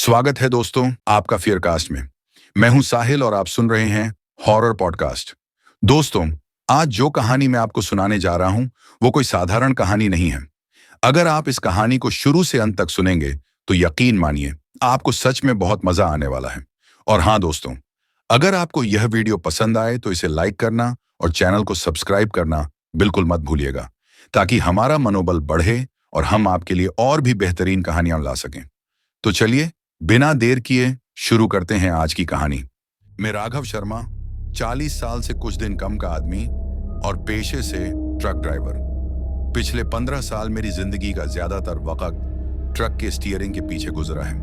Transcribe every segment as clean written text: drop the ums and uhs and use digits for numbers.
स्वागत है दोस्तों आपका फियरकास्ट में। मैं हूं साहिल और आप सुन रहे हैं हॉरर पॉडकास्ट। दोस्तों, आज जो कहानी मैं आपको सुनाने जा रहा हूं वो कोई साधारण कहानी नहीं है। अगर आप इस कहानी को शुरू से अंत तक सुनेंगे तो यकीन मानिए आपको सच में बहुत मजा आने वाला है। और हाँ दोस्तों, अगर आपको यह वीडियो पसंद आए तो इसे लाइक करना और चैनल को सब्सक्राइब करना बिल्कुल मत भूलिएगा, ताकि हमारा मनोबल बढ़े और हम आपके लिए और भी बेहतरीन कहानियां ला सकें। तो चलिए बिना देर किए शुरू करते हैं आज की कहानी। मैं राघव शर्मा, 40 साल से कुछ दिन कम का आदमी और पेशे से ट्रक ड्राइवर। पिछले 15 साल मेरी जिंदगी का ज्यादातर वक्त ट्रक के स्टीयरिंग के पीछे गुजरा है।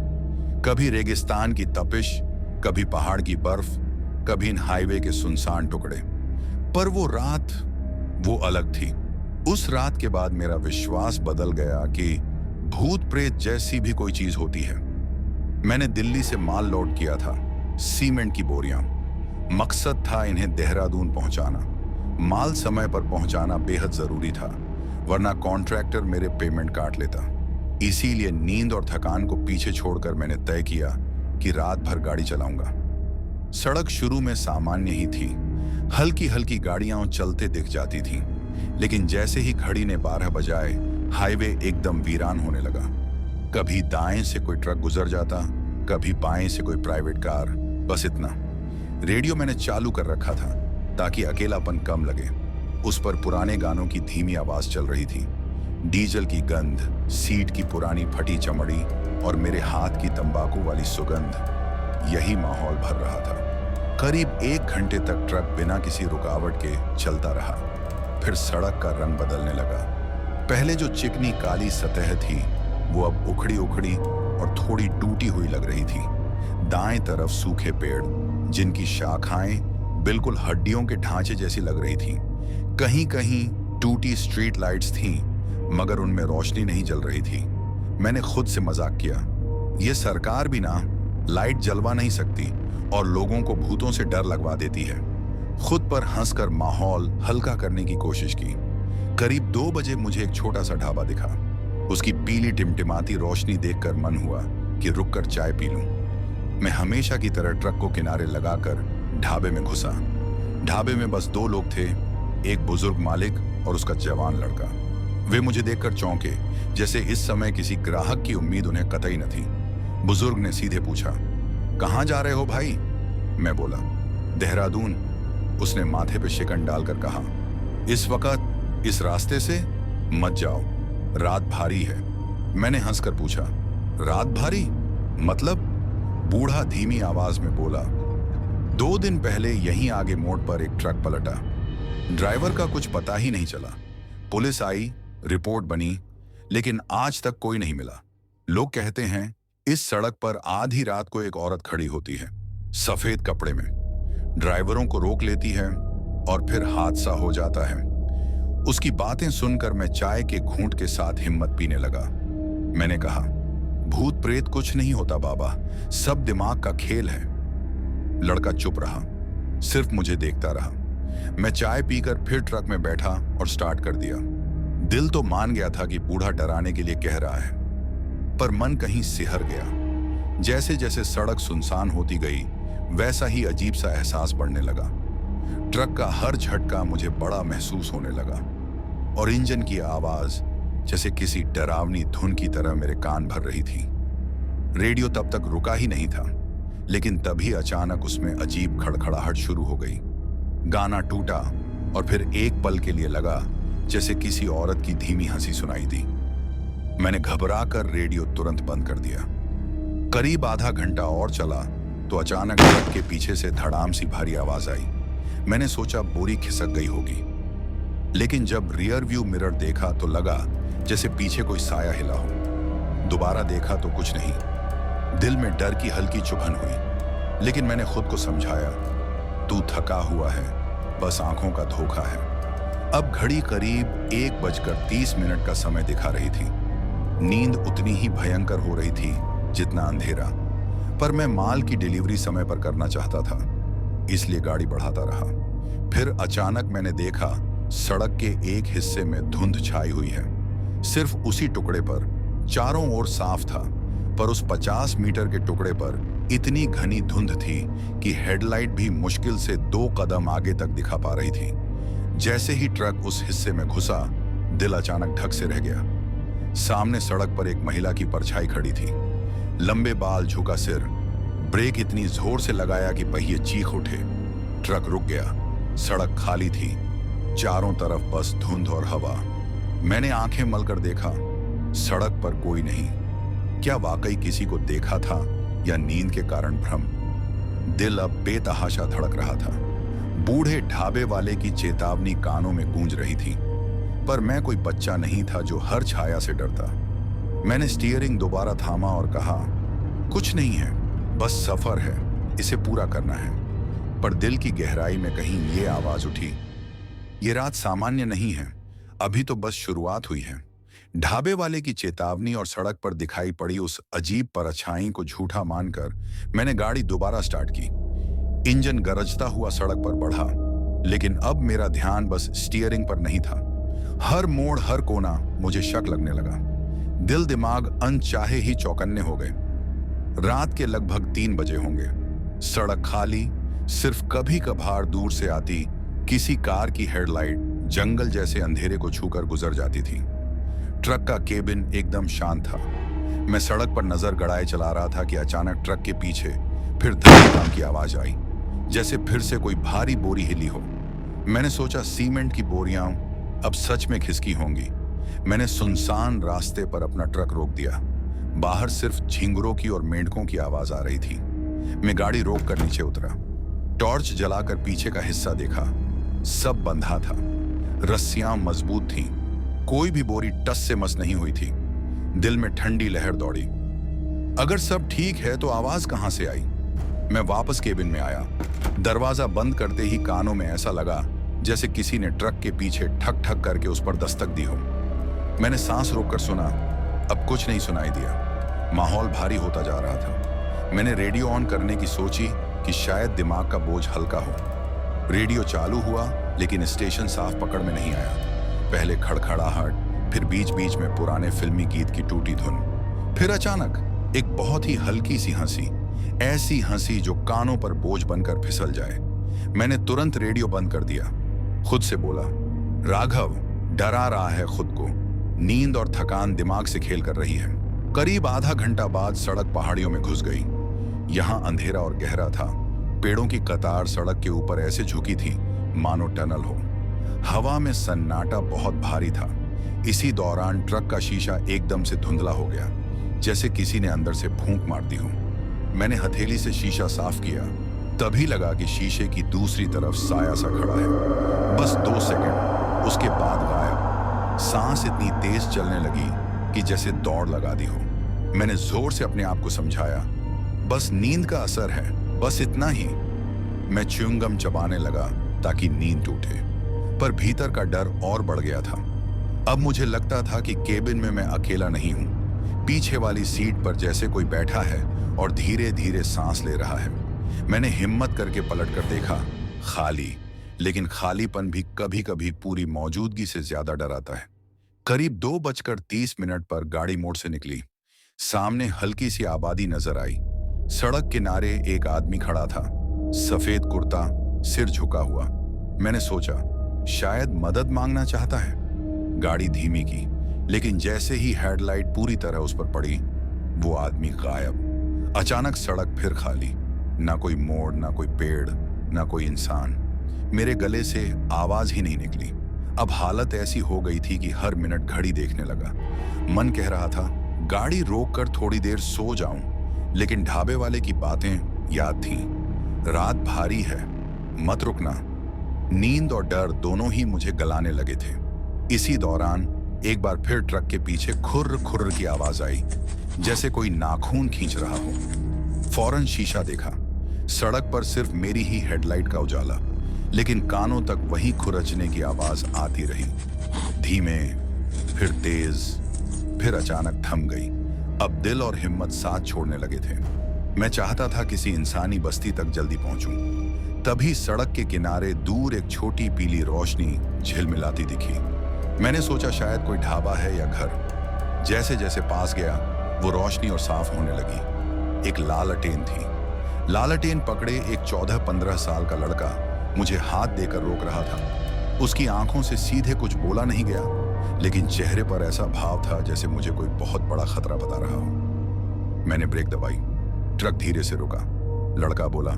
कभी रेगिस्तान की तपिश, कभी पहाड़ की बर्फ, कभी इन हाईवे के सुनसान टुकड़े। पर वो रात वो अलग थी। उस रात के बाद मेरा विश्वास बदल गया कि भूत प्रेत जैसी भी कोई चीज होती है। मैंने दिल्ली से माल लोड किया था, सीमेंट की बोरियां। मकसद था इन्हें देहरादून पहुंचाना। माल समय पर पहुंचाना बेहद जरूरी था, वरना कॉन्ट्रैक्टर मेरे पेमेंट काट लेता। इसीलिए नींद और थकान को पीछे छोड़कर मैंने तय किया कि रात भर गाड़ी चलाऊंगा। सड़क शुरू में सामान्य ही थी, हल्की हल्की गाड़ियां चलते दिख जाती थीं, लेकिन जैसे ही घड़ी ने 12 बजाए हाईवे एकदम वीरान होने लगा। कभी दाएं से कोई ट्रक गुजर जाता, कभी बाएं से कोई प्राइवेट कार, बस इतना। रेडियो मैंने चालू कर रखा था ताकि अकेलापन कम लगे। उस पर पुराने गानों की धीमी आवाज चल रही थी। डीजल की गंध, सीट की पुरानी फटी चमड़ी और मेरे हाथ की तंबाकू वाली सुगंध, यही माहौल भर रहा था। करीब 1 घंटे तक ट्रक बिना किसी रुकावट के चलता रहा। फिर सड़क का रंग बदलने लगा। पहले जो चिकनी काली सतह थी वो अब उखड़ी उखड़ी और थोड़ी टूटी हुई लग रही थी। दाएं तरफ सूखे पेड़, जिनकी शाखाएं बिल्कुल हड्डियों के ढांचे जैसी लग रही थीं। कहीं कहीं टूटी स्ट्रीट लाइट्स थीं, मगर उनमें रोशनी नहीं जल रही थी। मैंने खुद से मजाक किया, ये सरकार भी ना लाइट जलवा नहीं सकती और लोगों को भूतों से डर लगवा देती है। खुद पर हंसकर माहौल हल्का करने की कोशिश की। करीब 2 बजे मुझे एक छोटा सा ढाबा दिखा। उसकी पीली टिमटिमाती रोशनी देखकर मन हुआ कि रुककर चाय पी लूं। मैं हमेशा की तरह ट्रक को किनारे लगाकर ढाबे में घुसा। ढाबे में बस 2 लोग थे, एक बुजुर्ग मालिक और उसका जवान लड़का। वे मुझे देखकर चौंके, जैसे इस समय किसी ग्राहक की उम्मीद उन्हें कतई न थी। बुजुर्ग ने सीधे पूछा, कहाँ जा रहे हो भाई? मैं बोला, देहरादून। उसने माथे पे शिकन डालकर कहा, इस वक्त इस रास्ते से मत जाओ, रात भारी है। मैंने हंसकर पूछा, रात भारी मतलब? बूढ़ा धीमी आवाज में बोला, 2 दिन पहले यहीं आगे मोड़ पर एक ट्रक पलटा। ड्राइवर का कुछ पता ही नहीं चला। पुलिस आई, रिपोर्ट बनी, लेकिन आज तक कोई नहीं मिला। लोग कहते हैं इस सड़क पर आधी रात को एक औरत खड़ी होती है, सफेद कपड़े में, ड्राइवरों को रोक लेती है और फिर हादसा हो जाता है। उसकी बातें सुनकर मैं चाय के घूंट के साथ हिम्मत पीने लगा। मैंने कहा, भूत प्रेत कुछ नहीं होता बाबा, सब दिमाग का खेल है। लड़का चुप रहा, सिर्फ मुझे देखता रहा। मैं चाय पीकर फिर ट्रक में बैठा और स्टार्ट कर दिया। दिल तो मान गया था कि बूढ़ा डराने के लिए कह रहा है, पर मन कहीं सिहर गया। जैसे जैसे सड़क सुनसान होती गई, वैसा ही अजीब सा एहसास बढ़ने लगा। ट्रक का हर झटका मुझे बड़ा महसूस होने लगा और इंजन की आवाज जैसे किसी डरावनी धुन की तरह मेरे कान भर रही थी। रेडियो तब तक रुका ही नहीं था, लेकिन तभी अचानक उसमें अजीब खड़खड़ाहट शुरू हो गई। गाना टूटा और फिर एक पल के लिए लगा जैसे किसी औरत की धीमी हंसी सुनाई दी। मैंने घबराकर रेडियो तुरंत बंद कर दिया। करीब आधा घंटा और चला तो अचानक ट्रक के पीछे से धड़ाम सी भारी आवाज आई। मैंने सोचा बोरी खिसक गई होगी, लेकिन जब रियर व्यू मिरर देखा तो लगा जैसे पीछे कोई साया हिला हो। दोबारा देखा तो कुछ नहीं। दिल में डर की हल्की चुभन हुई, लेकिन मैंने खुद को समझाया, तू थका हुआ है, बस आंखों का धोखा है। अब घड़ी करीब 1:30 का समय दिखा रही थी। नींद उतनी ही भयंकर हो रही थी जितना अंधेरा, पर मैं माल की डिलीवरी समय पर करना चाहता था, इसलिए गाड़ी बढ़ाता रहा। फिर अचानक मैंने देखा सड़क के एक हिस्से में धुंध छाई हुई है। सिर्फ उसी टुकड़े पर चारों ओर साफ था, पर उस 50 मीटर के टुकड़े पर इतनी घनी धुंध थी कि हेडलाइट भी मुश्किल से 2 कदम आगे तक दिखा पा रही थी। जैसे ही ट्रक उस हिस्से में घुसा, दिल अचानक धक से रह गया। सामने सड़क पर एक महिला की परछाई खड़ी थी। लंबे बाल, झुका सिर। ब्रेक इतनी जोर से लगाया कि पहिए चीख उठे। ट्रक रुक गया। सड़क खाली थी, चारों तरफ बस धुंध और हवा। मैंने आंखें मलकर देखा, सड़क पर कोई नहीं। क्या वाकई किसी को देखा था या नींद के कारण भ्रम? दिल अब बेतहाशा धड़क रहा था। बूढ़े ढाबे वाले की चेतावनी कानों में गूंज रही थी, पर मैं कोई बच्चा नहीं था जो हर छाया से डरता। मैंने स्टीयरिंग दोबारा थामा और कहा, कुछ नहीं है, बस सफर है, इसे पूरा करना है। पर दिल की गहराई में कहीं ये आवाज उठी, ये रात सामान्य नहीं है, अभी तो बस शुरुआत हुई है। ढाबे वाले की चेतावनी और सड़क पर दिखाई पड़ी उस अजीब परछाई को झूठा मानकर मैंने गाड़ी दोबारा स्टार्ट की। इंजन गरजता हुआ सड़क पर बढ़ा, लेकिन अब मेरा ध्यान बस स्टीयरिंग पर नहीं था। हर मोड़, हर कोना मुझे शक लगने लगा। दिल दिमाग अनचाहे ही चौकन्ने हो गए। रात के लगभग 3 बजे होंगे। सड़क खाली, सिर्फ कभी कभार दूर से आती किसी कार की हेडलाइट जंगल जैसे अंधेरे को छूकर गुजर जाती थी। ट्रक का केबिन एकदम शांत था। मैं सड़क पर नजर गड़ाए चला रहा था कि अचानक ट्रक के पीछे फिर धड़ाम की आवाज आई, जैसे फिर से कोई भारी बोरी हिली हो। मैंने सोचा सीमेंट की बोरियां अब सच में खिसकी होंगी। मैंने सुनसान रास्ते पर अपना ट्रक रोक दिया। बाहर सिर्फ झिंगुरों की और मेंढकों की आवाज आ रही थी। मैं गाड़ी रोक कर नीचे उतरा। टॉर्च जलाकर पीछे का हिस्सा देखा। सब बंधा था, रस्सियां मजबूत थीं, कोई भी बोरी टस से मस नहीं हुई थी। दिल में ठंडी लहर दौड़ी। अगर सब ठीक है तो आवाज कहां से आई? मैं वापस केबिन में आया। दरवाजा बंद करते ही कानों में ऐसा लगा जैसे किसी ने ट्रक के पीछे ठक ठक करके उस पर दस्तक दी हो। मैंने सांस रोककर सुना, अब कुछ नहीं सुनाई दिया। माहौल भारी होता जा रहा था। मैंने रेडियो ऑन करने की सोची कि शायद दिमाग का बोझ हल्का हो। रेडियो चालू हुआ, लेकिन स्टेशन साफ पकड़ में नहीं आया। पहले खड़खड़ाहट, फिर बीच बीच में पुराने फिल्मी गीत की टूटी धुन, फिर अचानक एक बहुत ही हल्की सी हंसी, ऐसी हंसी जो कानों पर बोझ बनकर फिसल जाए। मैंने तुरंत रेडियो बंद कर दिया। खुद से बोला, राघव डरा रहा है खुद को, नींद और थकान दिमाग से खेल कर रही है। करीब आधा घंटा बाद सड़क पहाड़ियों में घुस गई। यहाँ अंधेरा और गहरा था। पेड़ों की कतार सड़क के ऊपर ऐसे झुकी थी मानो टनल हो। हवा में सन्नाटा बहुत भारी था। इसी दौरान ट्रक का शीशा एकदम से धुंधला हो गया, जैसे किसी ने अंदर से फूंक मार दी हो। मैंने हथेली से शीशा साफ किया, तभी लगा कि शीशे की दूसरी तरफ साया सा खड़ा है। बस 2 सेकंड, उसके बाद गायब। सांस इतनी तेज चलने लगी कि जैसे दौड़ लगा दी हो। मैंने जोर से अपने आप को समझाया, बस नींद का असर है, बस इतना ही। मैं च्युइंगम चबाने लगा ताकि नींद टूटे, पर भीतर का डर और बढ़ गया था। अब मुझे लगता था कि केबिन में मैं अकेला नहीं हूं। पीछे वाली सीट पर जैसे कोई बैठा है और धीरे धीरे सांस ले रहा है। मैंने हिम्मत करके पलट कर देखा, खाली। लेकिन खालीपन भी कभी कभी पूरी मौजूदगी से ज्यादा डराता है। करीब 2:30 पर गाड़ी मोड़ से निकली। सामने हल्की सी आबादी नजर आई। सड़क किनारे एक आदमी खड़ा था, सफेद कुर्ता, सिर झुका हुआ। मैंने सोचा शायद मदद मांगना चाहता है। गाड़ी धीमी की, लेकिन जैसे ही हेडलाइट पूरी तरह उस पर पड़ी, वो आदमी गायब। अचानक सड़क फिर खाली, ना कोई मोड़, ना कोई पेड़, ना कोई इंसान। मेरे गले से आवाज ही नहीं निकली। अब हालत ऐसी हो गई थी कि हर मिनट घड़ी देखने लगा। मन कह रहा था गाड़ी रोककर थोड़ी देर सो जाऊं, लेकिन ढाबे वाले की बातें याद थीं। रात भारी है, मत रुकना। नींद और डर दोनों ही मुझे गलाने लगे थे। इसी दौरान एक बार फिर ट्रक के पीछे खुर्र खुर्र की आवाज आई, जैसे कोई नाखून खींच रहा हो। फौरन शीशा देखा। सड़क पर सिर्फ मेरी ही हेडलाइट का उजाला, लेकिन कानों तक वही खुरचने की आवाज आती रही। धीमे, फिर तेज, फिर अचानक थम गई। अब दिल और हिम्मत साथ छोड़ने लगे थे। मैं चाहता था किसी इंसानी बस्ती तक जल्दी पहुंचूं। तभी सड़क के किनारे दूर एक छोटी पीली रोशनी झिलमिलाती दिखी। मैंने सोचा शायद कोई ढाबा है या घर। जैसे जैसे पास गया, वो रोशनी और साफ होने लगी। एक लालटेन थी। लालटेन पकड़े एक 14-15 साल का लड़का मुझे हाथ देकर रोक रहा था। उसकी आंखों से सीधे कुछ बोला नहीं गया, लेकिन चेहरे पर ऐसा भाव था जैसे मुझे कोई बहुत बड़ा खतरा बता रहा हो। मैंने ब्रेक दबाई। ट्रक धीरे से रुका। लड़का बोला,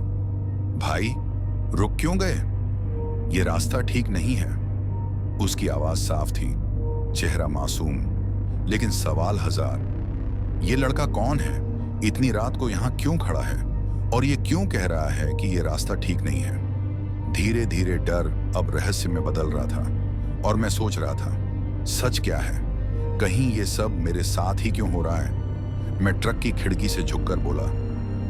भाई रुक क्यों गए? ये रास्ता ठीक नहीं है। उसकी आवाज साफ थी, चेहरा मासूम, लेकिन सवाल हजार। ये लड़का कौन है? इतनी रात को यहां क्यों खड़ा है? और ये क्यों कह रहा है कि ये रास्ता ठीक नहीं है? धीरे धीरे डर अब रहस्य में बदल रहा था और मैं सोच रहा था, सच क्या है? कहीं ये सब मेरे साथ ही क्यों हो रहा है? मैं ट्रक की खिड़की से झुककर बोला,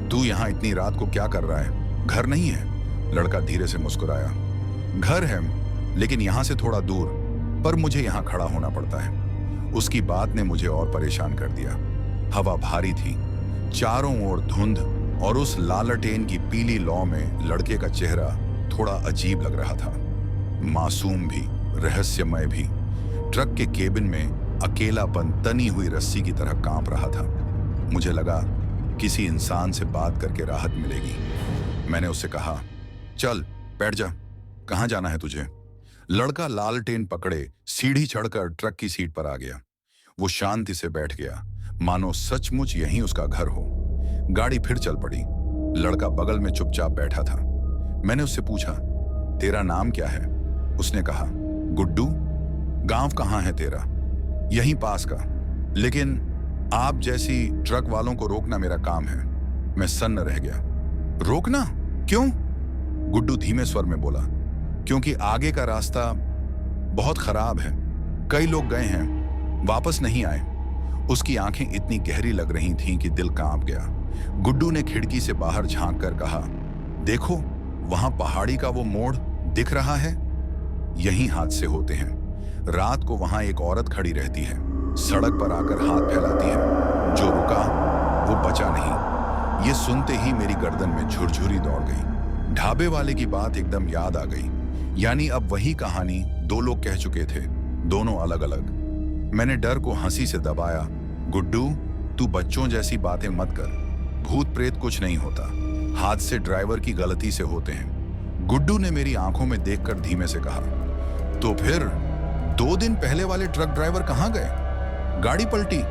तू यहां इतनी रात को क्या कर रहा है? घर नहीं है? लड़का धीरे से मुस्कुराया, घर है, लेकिन यहां से थोड़ा दूर, पर मुझे यहां खड़ा होना पड़ता है। उसकी बात ने मुझे और परेशान कर दिया। हवा भारी थी, चारों ओर धुंध, और उस लालटेन की पीली लौ में लड़के का चेहरा थोड़ा अजीब लग रहा था, मासूम भी, रहस्यमय भी। ट्रक के केबिन में अकेलापन तनी हुई रस्सी की तरह कांप रहा था। मुझे लगा किसी इंसान से बात करके राहत मिलेगी। मैंने उससे कहा, चल बैठ जा, कहां जाना है तुझे? लड़का लालटेन पकड़े सीढ़ी चढ़कर ट्रक की सीट पर आ गया। वो शांति से बैठ गया, मानो सचमुच यहीं उसका घर हो। गाड़ी फिर चल पड़ी। लड़का बगल में चुपचाप बैठा था। मैंने उससे पूछा, तेरा नाम क्या है? उसने कहा, गुड्डू। गांव कहाँ है तेरा? यहीं पास का, लेकिन आप जैसी ट्रक वालों को रोकना मेरा काम है। मैं सन्न रह गया। रोकना? क्यों? गुड्डू धीमे स्वर में बोला, क्योंकि आगे का रास्ता बहुत खराब है। कई लोग गए हैं, वापस नहीं आए। उसकी आंखें इतनी गहरी लग रही थीं कि दिल कांप गया। गुड्डू ने खिड़की से बाहर झांक कर कहा, देखो वहां पहाड़ी का वो मोड़ दिख रहा है? यही हादसे होते हैं। रात को वहां एक औरत खड़ी रहती है, सड़क पर आकर हाथ फैलाती है। जो रुका वो बचा नहीं। ये सुनते ही मेरी गर्दन में झुरझुरी दौड़ गई। ढाबे वाले की बात एकदम याद आ गई। यानी अब वही कहानी दो लोग कह चुके थे, दोनों अलग अलग। मैंने डर को हंसी से दबाया। गुड्डू, तू बच्चों जैसी बातें मत कर। भूत प्रेत कुछ नहीं होता, हादसे ड्राइवर की गलती से होते हैं। गुड्डू ने मेरी आंखों में देखकर धीमे से कहा, तो फिर 2 दिन पहले वाले ट्रक ड्राइवर कहां गए? गाड़ी पलटी,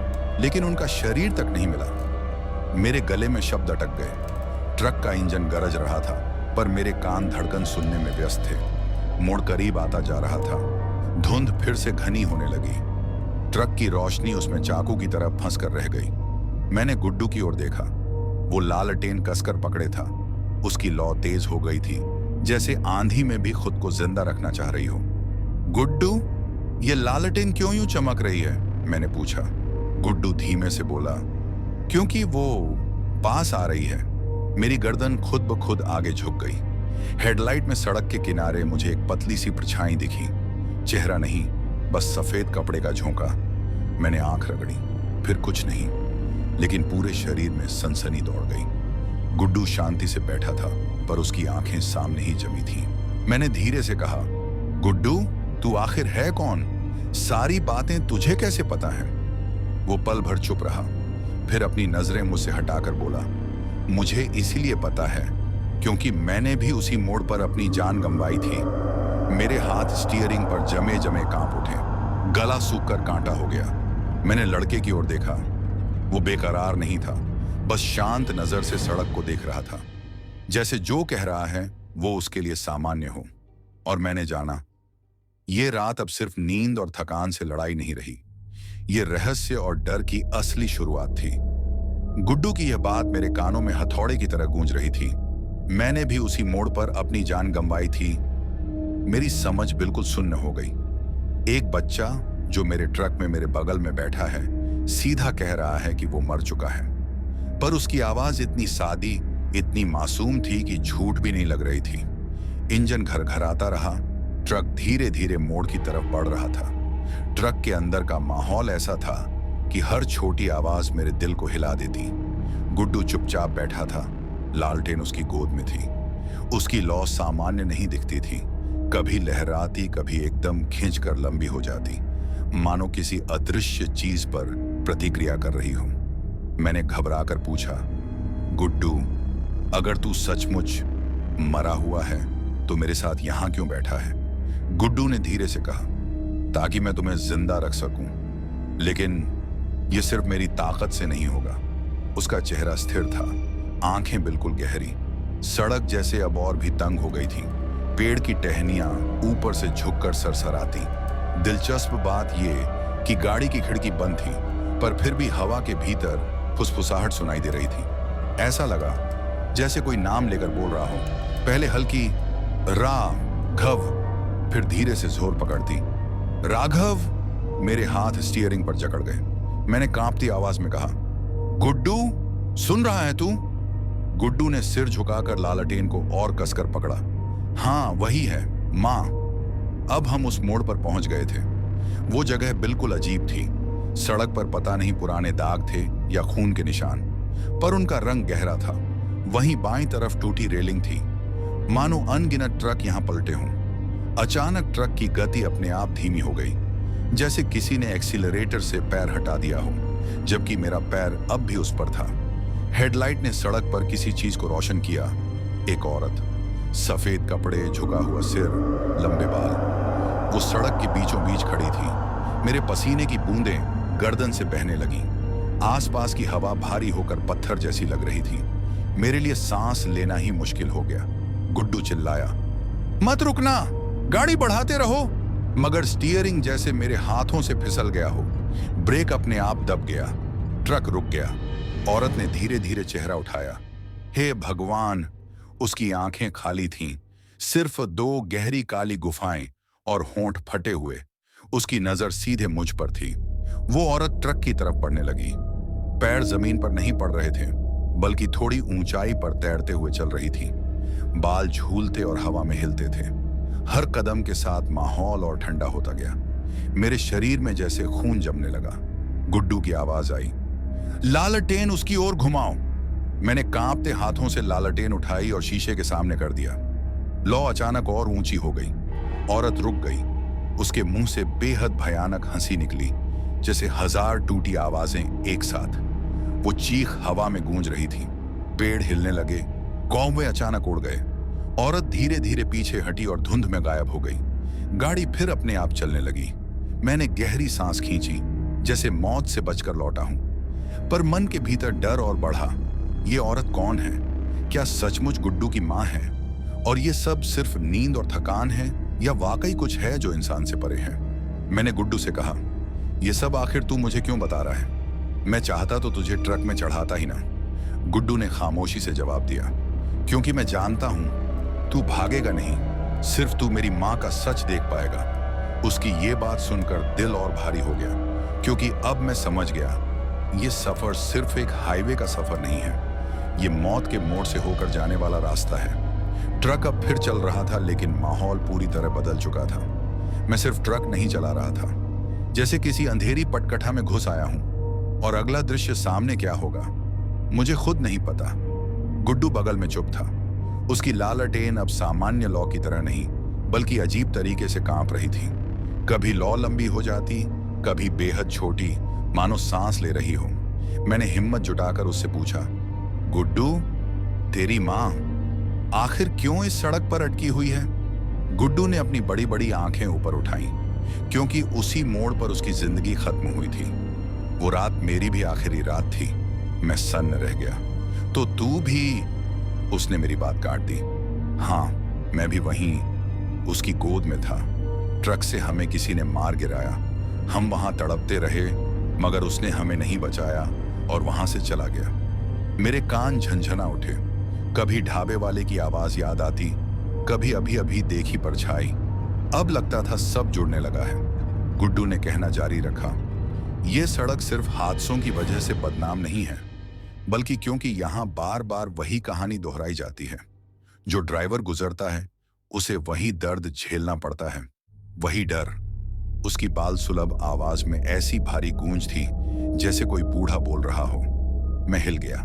लेकिन उनका शरीर तक नहीं मिला। मेरे गले में शब्द अटक गए। ट्रक का इंजन गरज रहा था, पर मेरे कान धड़कन सुनने में व्यस्त थे। मोड़ करीब आता जा रहा था। धुंध फिर से घनी होने लगी। ट्रक की रोशनी उसमें चाकू की तरह फंस कर रह गई। मैंने गुड्डू की ओर देखा। वो लालटेन कसकर पकड़े था। उसकी लौ तेज हो गई थी, जैसे आंधी में भी खुद को जिंदा रखना चाह रही हो। गुड्डू, ये लालटेन क्यों यूं चमक रही है? मैंने पूछा। गुड्डू धीमे से बोला, क्योंकि वो पास आ रही है। मेरी गर्दन खुद ब खुद आगे झुक गई। हेडलाइट में सड़क के किनारे मुझे एक पतली सी परछाई दिखी। चेहरा नहीं, बस सफेद कपड़े का झोंका। मैंने आंख रगड़ी, फिर कुछ नहीं, लेकिन पूरे शरीर में सनसनी दौड़ गई। गुड्डू शांति से बैठा था, पर उसकी आंखें सामने ही जमी थीं। मैंने धीरे से कहा, गुड्डू, तू आखिर है कौन? सारी बातें तुझे कैसे पता है? वो पल भर चुप रहा, फिर अपनी नजरें मुझसे हटाकर बोला, मुझे इसीलिए पता है क्योंकि मैंने भी उसी मोड़ पर अपनी जान गंवाई थी। मेरे हाथ स्टीयरिंग पर जमे जमे कांप उठे, गला सूख कर कांटा हो गया। मैंने लड़के की ओर देखा। वो बेकरार नहीं था, बस शांत नजर से सड़क को देख रहा था, जैसे जो कह रहा है वो उसके लिए सामान्य हो। और मैंने जाना, ये रात अब सिर्फ नींद और थकान से लड़ाई नहीं रही, ये रहस्य और डर की असली शुरुआत थी। गुड्डू की यह बात मेरे कानों में हथौड़े की तरह गूंज रही थी। मैंने भी उसी मोड़ पर अपनी जान गंवाई थी। मेरी समझ बिल्कुल सुन्न हो गई। एक बच्चा जो मेरे ट्रक में मेरे बगल में बैठा है, सीधा कह रहा है कि वो मर चुका है, पर उसकी आवाज इतनी सादी, इतनी मासूम थी कि झूठ भी नहीं लग रही थी। इंजन घरघराता रहा। ट्रक धीरे धीरे मोड़ की तरफ बढ़ रहा था। ट्रक के अंदर का माहौल ऐसा था कि हर छोटी आवाज मेरे दिल को हिला देती। गुड्डू चुपचाप बैठा था। लालटेन उसकी गोद में थी। उसकी लौ सामान्य नहीं दिखती थी, कभी लहराती, कभी एकदम खींचकर लंबी हो जाती, मानो किसी अदृश्य चीज पर प्रतिक्रिया कर रही हो। मैंने घबराकर पूछा, गुड्डू, अगर तू सचमुच मरा हुआ है तो मेरे साथ यहां क्यों बैठा है? गुड्डू ने धीरे से कहा, ताकि मैं तुम्हें जिंदा रख सकूं, लेकिन यह सिर्फ मेरी ताकत से नहीं होगा। उसका चेहरा स्थिर था, आंखें बिल्कुल गहरी, सड़क जैसे अब और भी तंग हो गई थी। पेड़ की टहनियां ऊपर से झुककर सरसराती। दिलचस्प बात यह कि गाड़ी की खिड़की बंद थी, पर फिर भी हवा के भीतर फुसफुसाहट सुनाई दे रही थी। ऐसा लगा जैसे कोई नाम लेकर बोल रहा हो। पहले हल्की राघव, फिर धीरे से जोर पकड़ती राघव। मेरे हाथ स्टीयरिंग पर जकड़ गए। मैंने कांपती आवाज में कहा, गुड्डू, सुन रहा है तू? गुड्डू ने सिर झुकाकर लालटेन को और कसकर पकड़ा। हाँ, वही है, मां। अब हम उस मोड़ पर पहुंच गए थे। वो जगह बिल्कुल अजीब थी। सड़क पर पता नहीं पुराने दाग थे या खून के निशान, पर उनका रंग गहरा था। वहीं बाईं तरफ टूटी रेलिंग थी, मानो अनगिनत ट्रक यहां पलटे हों। अचानक ट्रक की गति अपने आप धीमी हो गई, जैसे किसी ने एक्सीलरेटर से पैर हटा दिया हो, जबकि मेरा पैर अब भी उस पर था। हेडलाइट ने सड़क पर किसी चीज को रोशन किया। एक औरत, सफेद कपड़े, झुका हुआ सिर, लंबे बाल। वो सड़क के बीचों बीच खड़ी थी। मेरे पसीने की बूंदें गर्दन से बहने लगीं। आसपास की हवा भारी होकर पत्थर जैसी लग रही थी। मेरे लिए सांस लेना ही मुश्किल हो गया। गुड्डू चिल्लाया, मत रुकना, गाड़ी बढ़ाते रहो। मगर स्टीयरिंग जैसे मेरे हाथों से फिसल गया हो। ब्रेक अपने आप दब गया। ट्रक रुक गया। औरत ने धीरे धीरे चेहरा उठाया। हे भगवान! उसकी आंखें खाली थीं, सिर्फ दो गहरी काली गुफाएं और होंठ फटे हुए। उसकी नजर सीधे मुझ पर थी। वो औरत ट्रक की तरफ बढ़ने लगी। पैर जमीन पर नहीं पड़ रहे थे, बल्कि थोड़ी ऊंचाई पर तैरते हुए चल रही थी। बाल झूलते और हवा में हिलते थे। हर कदम के साथ माहौल और ठंडा होता गया। मेरे शरीर में जैसे खून जमने लगा। गुड्डू की आवाज आई, लालटेन उसकी ओर घुमाओ। मैंने कांपते हाथों से लालटेन उठाई और शीशे के सामने कर दिया। लौ अचानक और ऊंची हो गई। औरत रुक गई। उसके मुंह से बेहद भयानक हंसी निकली, जैसे 1000 टूटी आवाजें एक साथ। वो चीख हवा में गूंज रही थी। पेड़ हिलने लगे, कौवे अचानक उड़ गए। औरत धीरे धीरे पीछे हटी और धुंध में गायब हो गई। गाड़ी फिर अपने आप चलने लगी। मैंने गहरी सांस खींची, जैसे मौत से बचकर लौटा हूं। पर मन के भीतर डर और बढ़ा। ये औरत कौन है? क्या सचमुच गुड्डू की मां है? और ये सब सिर्फ नींद और थकान है, या वाकई कुछ है जो इंसान से परे है? मैंने गुड्डू से कहा, ये सब आखिर तू मुझे क्यों बता रहा है? मैं चाहता तो तुझे ट्रक में चढ़ाता ही ना। गुड्डू ने खामोशी से जवाब दिया, क्योंकि मैं जानता हूं तू भागेगा नहीं, सिर्फ तू मेरी मां का सच देख पाएगा। उसकी ये बात सुनकर दिल और भारी हो गया, क्योंकि अब मैं समझ गया, ये सफर सिर्फ एक हाईवे का सफर नहीं है, ये मौत के मोड़ से होकर जाने वाला रास्ता है। ट्रक अब फिर चल रहा था, लेकिन माहौल पूरी तरह बदल चुका था। मैं सिर्फ ट्रक नहीं चला रहा था, जैसे किसी अंधेरी पटकथा में घुस आया हूं, और अगला दृश्य सामने क्या होगा मुझे खुद नहीं पता। गुड्डू बगल में चुप था। उसकी लालटेन अब सामान्य लौ की तरह नहीं, बल्कि अजीब तरीके से कांप रही थी। कभी लौ लंबी हो जाती, कभी बेहद छोटी, मानो सांस ले रही हो। मैंने हिम्मत जुटाकर उससे पूछा, गुड्डू, तेरी मां आखिर क्यों इस सड़क पर अटकी हुई है? गुड्डू ने अपनी बड़ी बड़ी आंखें ऊपर उठाई, क्योंकि उसी मोड़ पर उसकी जिंदगी खत्म हुई थी। वो रात मेरी भी आखिरी रात थी। मैं सन्न रह गया। तो तू भी? उसने मेरी बात काट दी। हाँ, मैं भी वहीं उसकी गोद में था। ट्रक से हमें किसी ने मार गिराया। हम वहां तड़पते रहे, मगर उसने हमें नहीं बचाया और वहां से चला गया। मेरे कान झंझना उठे। कभी ढाबे वाले की आवाज याद आती, कभी अभी अभी देखी परछाई। अब लगता था सब जुड़ने लगा है। गुड्डू ने कहना जारी रखा, यह सड़क सिर्फ हादसों की वजह से बदनाम नहीं है, बल्कि क्योंकि यहां बार बार वही कहानी दोहराई जाती है। जो ड्राइवर गुजरता है, उसे वही दर्द झेलना पड़ता है, वही डर। उसकी बाल सुलभ आवाज में ऐसी भारी गूंज थी, जैसे कोई बूढ़ा बोल रहा हो। मैं हिल गया।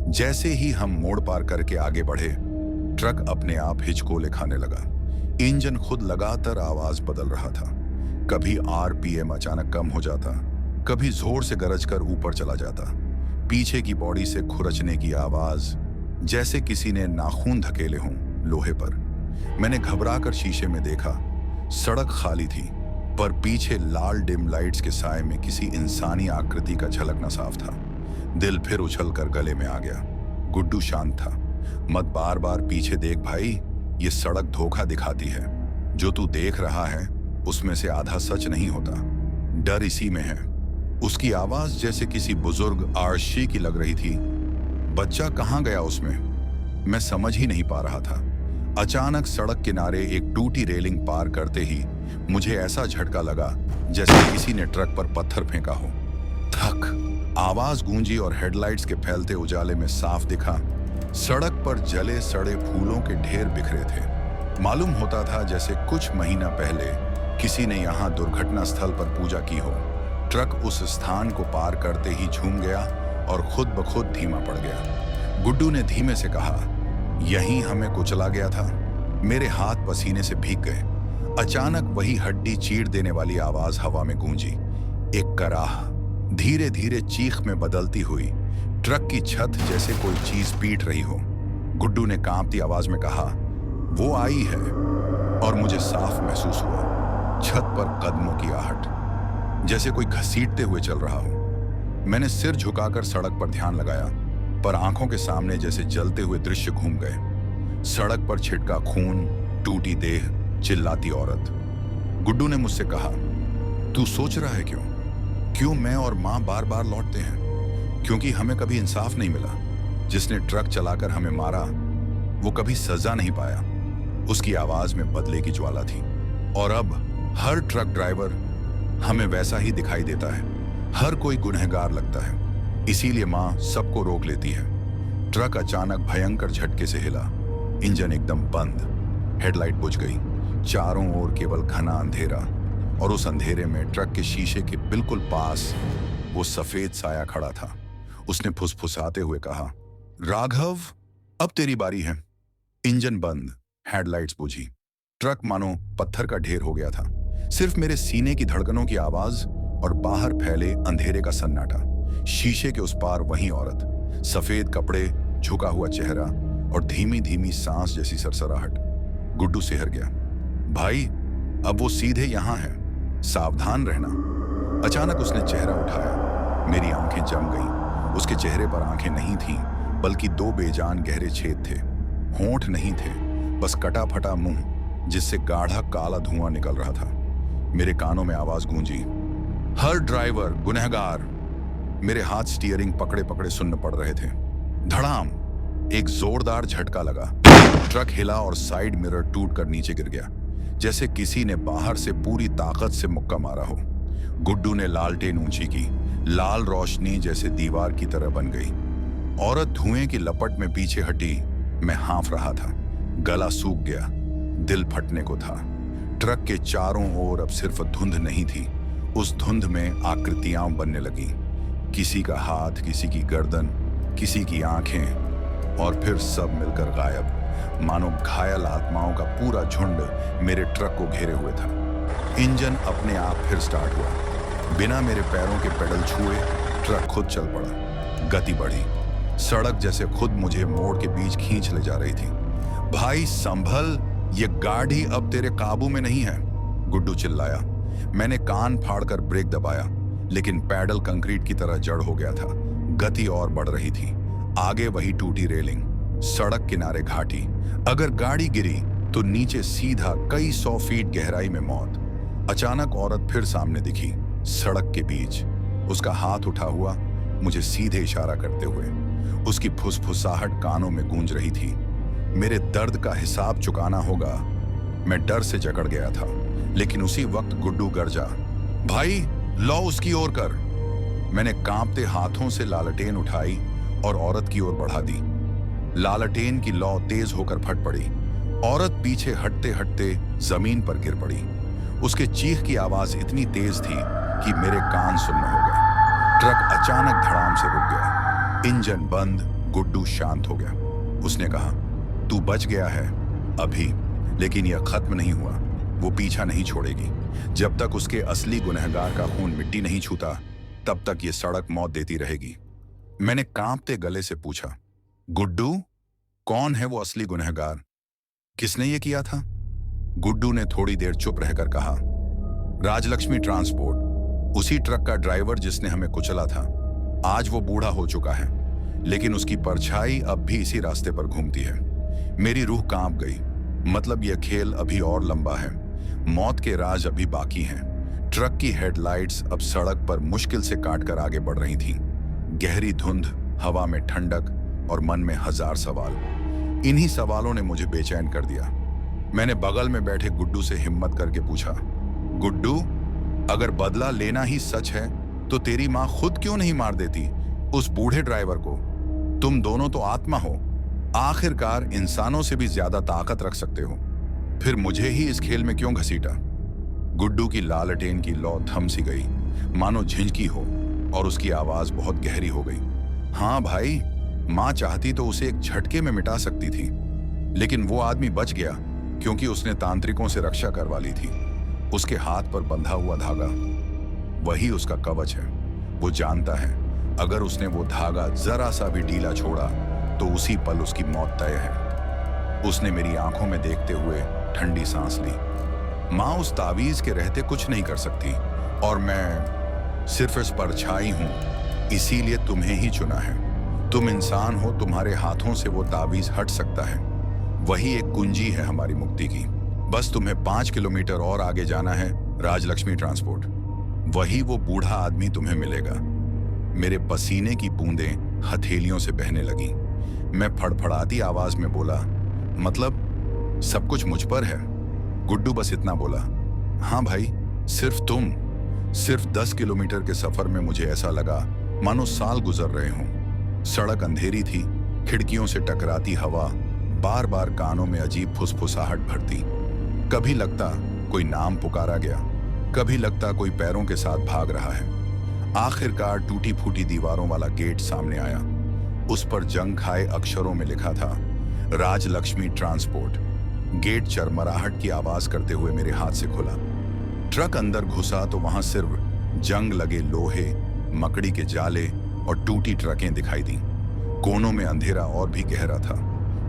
जैसे ही हम मोड़ पार करके आगे बढ़े, ट्रक अपने आप हिचकोले खाने लगा। इंजन खुद लगातार आवाज बदल रहा था। कभी आरपीएम अचानक कम हो जाता, कभी जोर से गरज कर ऊपर चला जाता। पीछे की बॉडी से खुरचने की आवाज, जैसे किसी ने नाखून धकेले हों लोहे पर। मैंने घबराकर शीशे में देखा। सड़क खाली थी, पर पीछे लाल डिम लाइट्स के साए में किसी इंसानी आकृति का झलकना साफ था। दिल फिर उछलकर गले में आ गया। गुड्डू शांत था। मत बार बार पीछे देख भाई, ये सड़क धोखा दिखाती है। जो तू देख रहा है उसमें से आधा सच नहीं होता। डर इसी में है। उसकी आवाज जैसे किसी बुजुर्ग आर्शी की लग रही थी। बच्चा कहाँ गया उसमें? मैं समझ ही नहीं पा रहा था। अचानक सड़क किनारे एक टूटी रेलिंग पार करते ही मुझे ऐसा झटका लगा जैसे किसी ने ट्रक पर पत्थर फेंका हो। थक आवाज गूंजी और हेडलाइट्स के फैलते उजाले में साफ दिखा, सड़क पर जले सड़े फूलों के ढेर बिखरे थे। मालूम होता था जैसे कुछ महीना पहले किसी ने यहाँ दुर्घटना स्थल पर पूजा की हो। ट्रक उस स्थान को पार करते ही झूम गया और खुद ब खुद धीमा पड़ गया। गुड्डू ने धीमे से कहा, यहीं हमें कुचला गया था। मेरे हाथ पसीने से भीग गए। अचानक वही हड्डी चीर देने वाली आवाज हवा में गूंजी। एक कराह धीरे धीरे चीख में बदलती हुई, ट्रक की छत जैसे कोई चीज पीट रही हो। गुड्डू ने कांपती आवाज में कहा, वो आई है। और मुझे साफ महसूस हुआ छत पर कदमों की आहट, जैसे कोई घसीटते हुए चल रहा हो। मैंने सिर झुकाकर सड़क पर ध्यान लगाया, पर आंखों के सामने जैसे जलते हुए दृश्य घूम गए। सड़क पर छिटका खून, टूटी देह, चिल्लाती औरत। गुड्डू ने मुझसे कहा, तू सोच रहा है क्यों? क्यों मैं और मां बार बार लौटते हैं? क्योंकि हमें कभी इंसाफ नहीं मिला। जिसने ट्रक चलाकर हमें मारा वो कभी सजा नहीं पाया। उसकी आवाज में बदले की ज्वाला थी। और अब हर ट्रक ड्राइवर हमें वैसा ही दिखाई देता है। हर कोई गुनहगार लगता है। इसीलिए मां सबको रोक लेती है। ट्रक अचानक भयंकर झटके से हिला। इंजन एकदम बंद। हेडलाइट बुझ गई। चारों ओर केवल घना अंधेरा, और उस अंधेरे में ट्रक के शीशे के बिल्कुल पास वो सफेद साया खड़ा था। उसने फुसफुसाते हुए कहा, राघव, अब तेरी बारी है। इंजन बंद, हेडलाइट्स बुझी। ट्रक मानो पत्थर का ढेर हो गया था। सिर्फ मेरे सीने की धड़कनों की आवाज और बाहर फैले अंधेरे का सन्नाटा। शीशे के उस पार वही औरत, सफेद कपड़े, झुका हुआ चेहरा और धीमी धीमी सांस जैसी सरसराहट। गुड्डू सिहर गया। भाई, अब वो सीधे यहां है, सावधान रहना। अचानक उसने चेहरा उठाया। मेरी आंखें जम गईं। उसके चेहरे पर आंखें नहीं थीं, बल्कि दो बेजान गहरे छेद थे। होंठ नहीं थे, बस कटा फटा मुंह जिससे गाढ़ा काला धुआं निकल रहा था। मेरे कानों में आवाज गूंजी, हर ड्राइवर गुनहगार। मेरे हाथ स्टीयरिंग पकड़े पकड़े सुन्न पड़ रहे थे। धड़ाम, एक जोरदार झटका लगा। ट्रक हिला और साइड मिरर टूटकर नीचे गिर गया, जैसे किसी ने बाहर से पूरी ताकत से मुक्का मारा हो। गुड्डू ने लालटेन ऊंची की। लाल रोशनी जैसे दीवार की तरह बन गई। औरत धुएं की लपट में पीछे हटी। मैं हाँफ रहा था। गला सूख गया, दिल फटने को था। ट्रक के चारों ओर अब सिर्फ धुंध नहीं थी, उस धुंध में आकृतियां बनने लगी। किसी का हाथ, किसी की गर्दन, किसी की आंखें, और फिर सब मिलकर गायब। मानो घायल आत्माओं का पूरा झुंड मेरे ट्रक को घेरे हुए था। इंजन अपने आप फिर स्टार्ट हुआ। बिना मेरे पैरों के पेडल छुए ट्रक खुद चल पड़ा। गति बढ़ी। सड़क जैसे खुद मुझे मोड़ के बीच खींच ले जा रही थी। भाई संभल, ये गाड़ी अब तेरे काबू में नहीं है, गुड्डू चिल्लाया। मैंने कान फाड़कर ब्रेक दबाया, लेकिन पैडल कंक्रीट की तरह जड़ हो गया था। गति और बढ़ रही थी। आगे वही टूटी रेलिंग, सड़क किनारे घाटी। अगर गाड़ी गिरी तो नीचे सीधा कई 100 फीट गहराई में मौत। अचानक औरत फिर सामने दिखी, सड़क के बीच। उसका हाथ उठा हुआ, मुझे सीधे इशारा करते हुए। उसकी फुसफुसाहट कानों में गूंज रही थी। मेरे दर्द का हिसाब चुकाना होगा। मैं डर से जकड़ गया था, लेकिन उसी वक्त गुड्डू गरजा, भाई लौ उसकी ओर कर। मैंने कांपते हाथों से लालटेन उठाई और औरत की ओर बढ़ा दी। लालटेन की लौ तेज होकर फट पड़ी। औरत पीछे हटते हटते जमीन पर गिर पड़ी। उसके चीख की आवाज इतनी तेज थी कि मेरे कान सुन्न हो गए। ट्रक अचानक धड़ाम से रुक गया। इंजन बंद। गुड्डू शांत हो गया। उसने कहा, तू बच गया है अभी, लेकिन यह खत्म नहीं हुआ। वो पीछा नहीं छोड़ेगी। जब तक उसके असली गुनहगार का खून मिट्टी नहीं छूता, तब तक ये सड़क मौत देती रहेगी। मैंने कांपते गले से पूछा, गुड्डू, कौन है वो असली गुनहगार? किसने ये किया था? गुड्डू ने थोड़ी देर चुप रहकर कहा, राजलक्ष्मी ट्रांसपोर्ट, उसी ट्रक का ड्राइवर जिसने हमें कुचला था। आज वो बूढ़ा हो चुका है, लेकिन उसकी परछाई अब भी इसी रास्ते पर घूमती है। मेरी रूह कांप गई। मतलब यह खेल अभी और लंबा है, मौत के राज अभी बाकी हैं। ट्रक की हेडलाइट्स अब सड़क पर मुश्किल से काटकर आगे बढ़ रही थीं। गहरी धुंध, हवा में ठंडक और मन में हजार सवाल। इन्हीं सवालों ने मुझे बेचैन कर दिया। मैंने बगल में बैठे गुड्डू से हिम्मत करके पूछा, गुड्डू, अगर बदला लेना ही सच है तो तेरी माँ खुद क्यों नहीं मार देती उस बूढ़े ड्राइवर को? तुम दोनों तो आत्मा हो, आखिरकार इंसानों से भी ज्यादा ताकत रख सकते हो। फिर मुझे ही इस खेल में क्यों घसीटा? गुड्डू की लालटेन की लौ थम सी गई, मानो झिंझकी हो, और उसकी आवाज बहुत गहरी हो गई। हाँ भाई, माँ चाहती तो उसे एक झटके में मिटा सकती थी, लेकिन वो आदमी बच गया क्योंकि उसने तांत्रिकों से रक्षा करवा ली थी। उसके हाथ पर बंधा हुआ धागा, वही उसका कवच है। वो जानता है अगर उसने वो धागा जरा सा भी ढीला छोड़ा तो उसी पल उसकी मौत तय है। उसने मेरी आंखों में देखते हुए ठंडी सांस ली। माँ उस तावीज के रहते कुछ नहीं कर सकती, और मैं सिर्फ इस परछाई हूं, इसीलिए तुम्हें ही चुना है। तुम इंसान हो, तुम्हारे हाथों से वो तावीज हट सकता है। वही एक कुंजी है हमारी मुक्ति की। बस तुम्हें 5 किलोमीटर और आगे जाना है, राजलक्ष्मी ट्रांसपोर्ट। वही वो बूढ़ा आदमी तुम्हें मिलेगा। मेरे पसीने की बूंदें हथेलियों से बहने लगी। मैं फड़फड़ाती आवाज में बोला, मतलब सब कुछ मुझ पर है? गुड्डू बस इतना बोला, हाँ भाई, सिर्फ तुम। सिर्फ 10 किलोमीटर के सफर में मुझे ऐसा लगा मानो साल गुजर रहे हों। सड़क अंधेरी थी, खिड़कियों से टकराती हवा बार बार कानों में अजीब फुसफुसाहट भरती। कभी लगता कोई नाम पुकारा गया, कभी लगता कोई पैरों के साथ भाग रहा है। आखिरकार टूटी फूटी दीवारों वाला गेट सामने आया। उस पर जंग खाए अक्षरों में लिखा था, राजलक्ष्मी ट्रांसपोर्ट। गेट चरमराहट की आवाज करते हुए मेरे हाथ से खुला। ट्रक अंदर घुसा तो वहां सिर्फ जंग लगे लोहे, मकड़ी के जाले और टूटी ट्रकें दिखाई दी। कोनों में अंधेरा और भी गहरा था।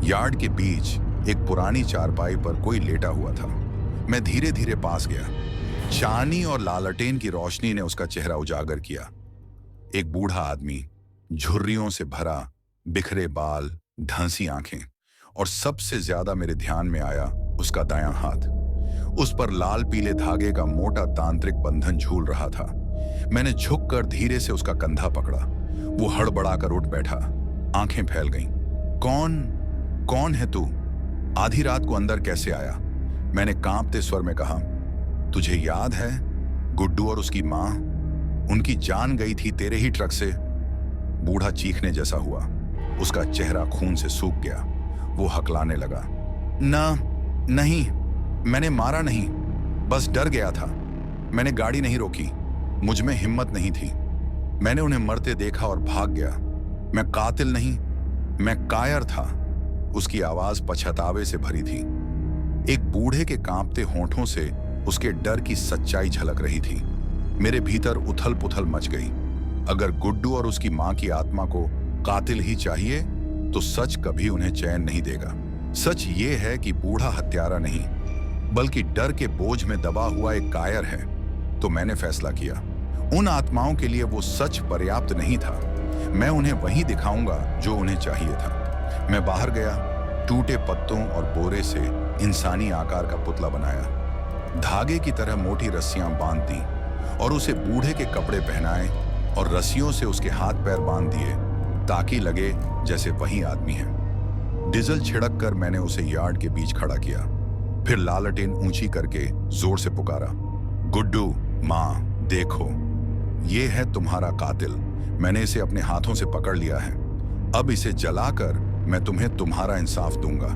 यार्ड के बीच एक पुरानी चारपाई पर कोई लेटा हुआ था। मैं धीरे धीरे पास गया। चांदी और लालटेन की रोशनी ने उसका चेहरा उजागर किया। एक बूढ़ा आदमी, झुर्रियों से भरा, बिखरे बाल, ढांसी आंखें, और सबसे ज्यादा मेरे ध्यान में आया उसका दायां हाथ। उस पर लाल पीले धागे का मोटा तांत्रिक बंधन झूल रहा था। मैंने झुककर धीरे से उसका कंधा पकड़ा। वो हड़बड़ाकर उठ बैठा, आंखें फैल गईं। कौन है तू? आधी रात को अंदर कैसे आया? मैंने कांपते स्वर में कहा, तुझे याद है गुड्डू और उसकी माँ? उनकी जान गई थी तेरे ही ट्रक से। बूढ़ा चीखने जैसा हुआ। उसका चेहरा खून से सूख गया। वो हकलाने लगा, नहीं, मैंने मारा नहीं, बस डर गया था। मैंने गाड़ी नहीं रोकी, मुझ में हिम्मत नहीं थी। मैंने उन्हें मरते देखा और भाग गया। मैं कातिल नहीं, मैं कायर था। उसकी आवाज पछतावे से भरी थी। एक बूढ़े के कांपते होंठों से उसके डर की सच्चाई झलक रही थी। मेरे भीतर उथल पुथल मच गई। अगर गुड्डू और उसकी मां की आत्मा को कातिल ही चाहिए तो सच कभी उन्हें चैन नहीं देगा। सच ये है कि बूढ़ा हत्यारा नहीं, बल्कि डर के बोझ में दबा हुआ एक कायर है। तो मैंने फैसला किया, उन आत्माओं के लिए वो सच पर्याप्त नहीं था। मैं उन्हें वही दिखाऊंगा जो उन्हें चाहिए था। मैं बाहर गया, टूटे पत्तों और बोरे से इंसानी आकार का पुतला बनाया। धागे की तरह मोटी रस्सियां बांध दी और उसे बूढ़े के कपड़े पहनाए और रस्सियों से उसके हाथ पैर बांध दिए ताकि लगे जैसे वही आदमी है। डीजल छिड़क कर मैंने उसे यार्ड के बीच खड़ा किया। फिर लालटेन ऊंची करके जोर से पुकारा, गुड्डू, माँ, देखो, ये है तुम्हारा कातिल। मैंने इसे अपने हाथों से पकड़ लिया है। अब इसे जलाकर मैं तुम्हें तुम्हारा इंसाफ दूंगा।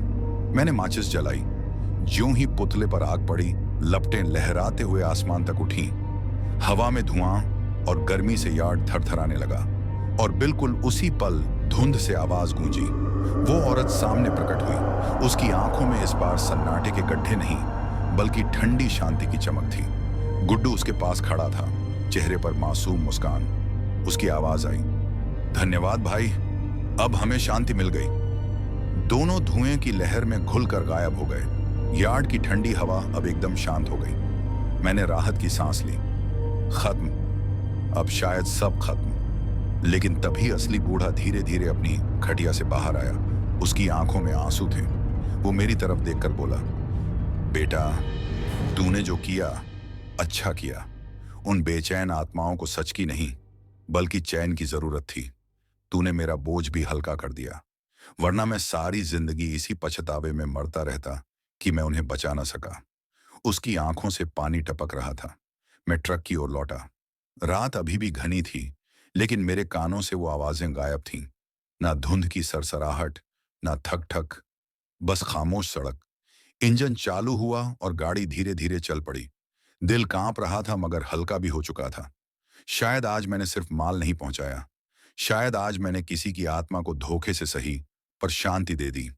मैंने माचिस जलाई। ज्यों ही पुतले पर आग पड़ी, लपटें लहराते हुए आसमान तक उठी। हवा में धुआं और गर्मी से यार्ड थरथराने लगा। और बिल्कुल उसी पल धुंध से आवाज गूंजी। वो औरत सामने प्रकट हुई। उसकी आंखों में इस बार सन्नाटे के गड्ढे नहीं, बल्कि ठंडी शांति की चमक थी। गुड्डू उसके पास खड़ा था, चेहरे पर मासूम मुस्कान। उसकी आवाज आई, धन्यवाद भाई, अब हमें शांति मिल गई। दोनों धुएं की लहर में घुलकर गायब हो गए। यार्ड की ठंडी हवा अब एकदम शांत हो गई। मैंने राहत की सांस ली। खत्म, अब शायद सब खत्म। लेकिन तभी असली बूढ़ा धीरे धीरे अपनी खटिया से बाहर आया। उसकी आंखों में आंसू थे। वो मेरी तरफ देखकर बोला, बेटा, तूने जो किया अच्छा किया। उन बेचैन आत्माओं को सच की नहीं बल्कि चैन की जरूरत थी। तूने मेरा बोझ भी हल्का कर दिया, वरना मैं सारी जिंदगी इसी पछतावे में मरता रहता कि मैं उन्हें बचा ना सका। उसकी आंखों से पानी टपक रहा था। मैं ट्रक की ओर लौटा। रात अभी भी घनी थी, लेकिन मेरे कानों से वो आवाजें गायब थीं। ना धुंध की सरसराहट, ना थक थक, बस खामोश सड़क। इंजन चालू हुआ और गाड़ी धीरे धीरे चल पड़ी। दिल कांप रहा था मगर हल्का भी हो चुका था। शायद आज मैंने सिर्फ माल नहीं पहुंचाया, शायद आज मैंने किसी की आत्मा को धोखे से सही पर शांति दे दी।